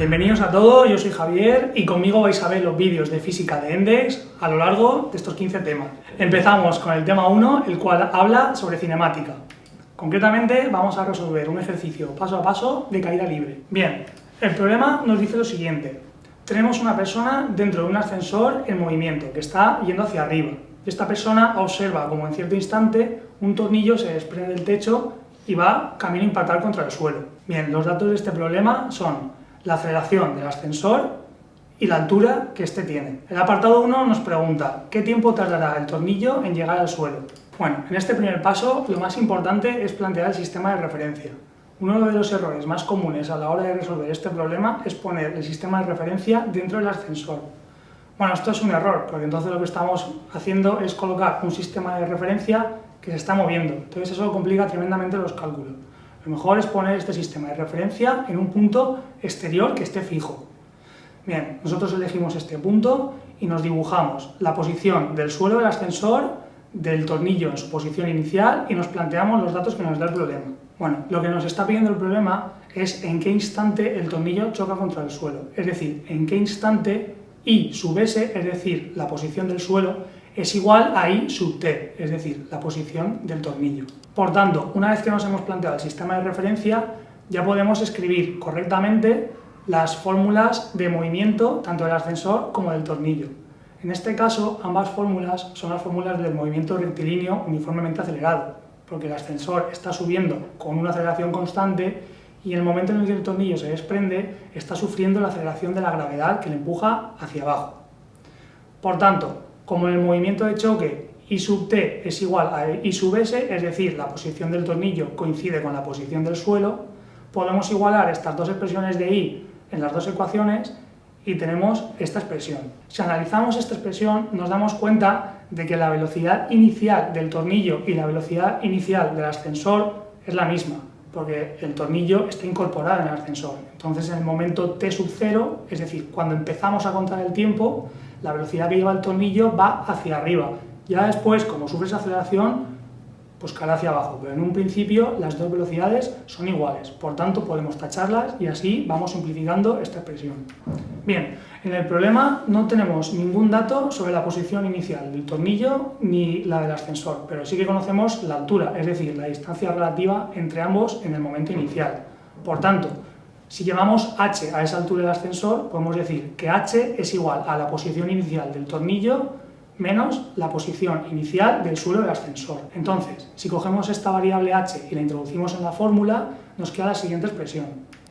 Bienvenidos a todos, yo soy Javier y conmigo vais a ver los vídeos de física de Endex a lo largo de estos 15 temas. Empezamos con el tema 1, el cual habla sobre cinemática. Concretamente vamos a resolver un ejercicio paso a paso de caída libre. Bien, el problema nos dice lo siguiente. Tenemos una persona dentro de un ascensor en movimiento que está yendo hacia arriba. Esta persona observa como en cierto instante un tornillo se desprende del techo y va camino a impactar contra el suelo. Bien, los datos de este problema son la aceleración del ascensor y la altura que éste tiene. El apartado 1 nos pregunta ¿qué tiempo tardará el tornillo en llegar al suelo? Bueno, en este primer paso lo más importante es plantear el sistema de referencia. Uno de los errores más comunes a la hora de resolver este problema es poner el sistema de referencia dentro del ascensor. Bueno, esto es un error, porque entonces lo que estamos haciendo es colocar un sistema de referencia que se está moviendo. Entonces eso complica tremendamente los cálculos. Lo mejor es poner este sistema de referencia en un punto exterior que esté fijo. Bien, nosotros elegimos este punto y nos dibujamos la posición del suelo del ascensor, del tornillo en su posición inicial y nos planteamos los datos que nos da el problema. Bueno, lo que nos está pidiendo el problema es en qué instante el tornillo choca contra el suelo, es decir, en qué instante I sub S, es decir, la posición del suelo, es igual a I sub T, es decir, la posición del tornillo. Por tanto, una vez que nos hemos planteado el sistema de referencia, ya podemos escribir correctamente las fórmulas de movimiento tanto del ascensor como del tornillo. En este caso, ambas fórmulas son las fórmulas del movimiento rectilíneo uniformemente acelerado, porque el ascensor está subiendo con una aceleración constante y en el momento en el que el tornillo se desprende, está sufriendo la aceleración de la gravedad que le empuja hacia abajo. Por tanto, como en el movimiento de choque I sub T es igual a I sub S, es decir, la posición del tornillo coincide con la posición del suelo, podemos igualar estas dos expresiones de I en las dos ecuaciones y tenemos esta expresión. Si analizamos esta expresión, nos damos cuenta de que la velocidad inicial del tornillo y la velocidad inicial del ascensor es la misma, porque el tornillo está incorporado en el ascensor. Entonces, en el momento t sub 0, es decir, cuando empezamos a contar el tiempo, la velocidad que lleva el tornillo va hacia arriba. Ya después, como sufre esa aceleración, pues caerá hacia abajo, pero en un principio las dos velocidades son iguales, por tanto podemos tacharlas y así vamos simplificando esta expresión. Bien, en el problema no tenemos ningún dato sobre la posición inicial del tornillo ni la del ascensor, pero sí que conocemos la altura, es decir, la distancia relativa entre ambos en el momento inicial. Por tanto, si llevamos h a esa altura del ascensor, podemos decir que h es igual a la posición inicial del tornillo menos la posición inicial del suelo del ascensor. Entonces, si cogemos esta variable h y la introducimos en la fórmula, nos queda la siguiente expresión.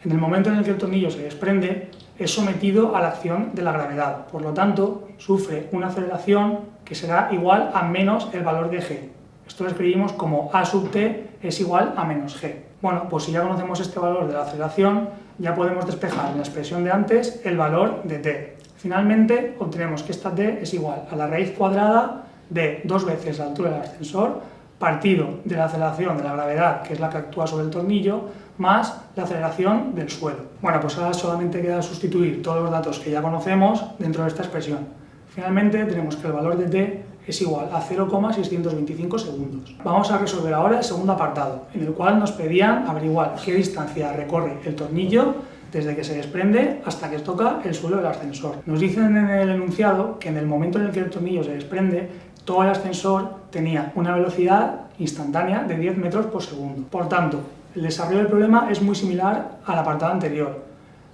En el momento en el que el tornillo se desprende, es sometido a la acción de la gravedad. Por lo tanto, sufre una aceleración que será igual a menos el valor de g. Esto lo escribimos como a sub t es igual a menos g. Bueno, pues si ya conocemos este valor de la aceleración, ya podemos despejar en la expresión de antes el valor de t. Finalmente, obtenemos que esta t es igual a la raíz cuadrada de 2 veces la altura del ascensor, partido de la aceleración de la gravedad, que es la que actúa sobre el tornillo, más la aceleración del suelo. Bueno, pues ahora solamente queda sustituir todos los datos que ya conocemos dentro de esta expresión. Finalmente, tenemos que el valor de t es igual a 0,625 segundos. Vamos a resolver ahora el segundo apartado, en el cual nos pedían averiguar qué distancia recorre el tornillo desde que se desprende hasta que toca el suelo del ascensor. Nos dicen en el enunciado que en el momento en el que el tornillo se desprende, todo el ascensor tenía una velocidad instantánea de 10 metros por segundo. Por tanto, el desarrollo del problema es muy similar al apartado anterior.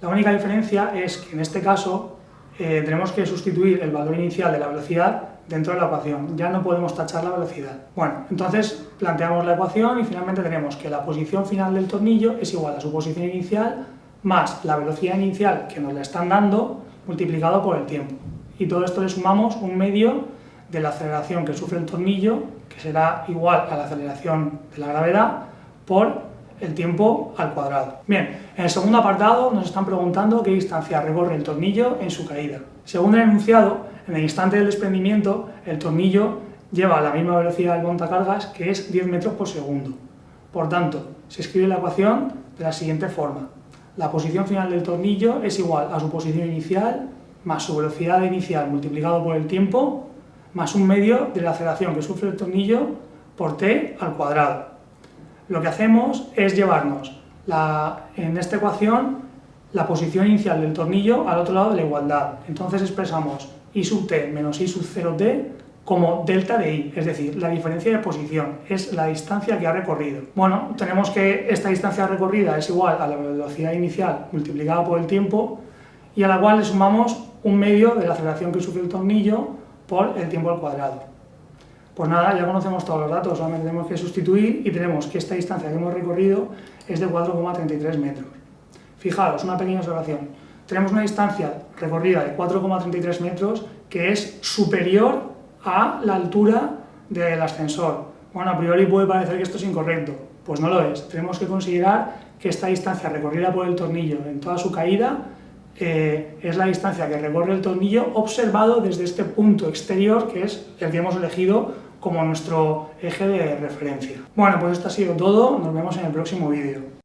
La única diferencia es que en este caso tenemos que sustituir el valor inicial de la velocidad dentro de la ecuación. Ya no podemos tachar la velocidad. Bueno, entonces planteamos la ecuación y finalmente tenemos que la posición final del tornillo es igual a su posición inicial más la velocidad inicial que nos la están dando multiplicado por el tiempo. Y todo esto le sumamos un medio de la aceleración que sufre el tornillo, que será igual a la aceleración de la gravedad, por el tiempo al cuadrado. Bien, en el segundo apartado nos están preguntando qué distancia recorre el tornillo en su caída. Según el enunciado, en el instante del desprendimiento, el tornillo lleva la misma velocidad del montacargas, que es 10 metros por segundo. Por tanto, se escribe la ecuación de la siguiente forma. La posición final del tornillo es igual a su posición inicial más su velocidad inicial multiplicado por el tiempo más un medio de la aceleración que sufre el tornillo por t al cuadrado. Lo que hacemos es llevarnos en esta ecuación la posición inicial del tornillo al otro lado de la igualdad. Entonces expresamos I sub t menos I sub 0t como delta de I, es decir, la diferencia de posición, es la distancia que ha recorrido. Bueno, tenemos que esta distancia recorrida es igual a la velocidad inicial multiplicada por el tiempo y a la cual le sumamos un medio de la aceleración que sufre el tornillo por el tiempo al cuadrado. Pues nada, ya conocemos todos los datos, solamente tenemos que sustituir y tenemos que esta distancia que hemos recorrido es de 4,33 metros. Fijaros, una pequeña observación. Tenemos una distancia recorrida de 4,33 metros que es superior a la altura del ascensor. Bueno, a priori puede parecer que esto es incorrecto, pues no lo es. Tenemos que considerar que esta distancia recorrida por el tornillo en toda su caída es la distancia que recorre el tornillo observado desde este punto exterior que es el que hemos elegido como nuestro eje de referencia. Bueno, pues esto ha sido todo, nos vemos en el próximo vídeo.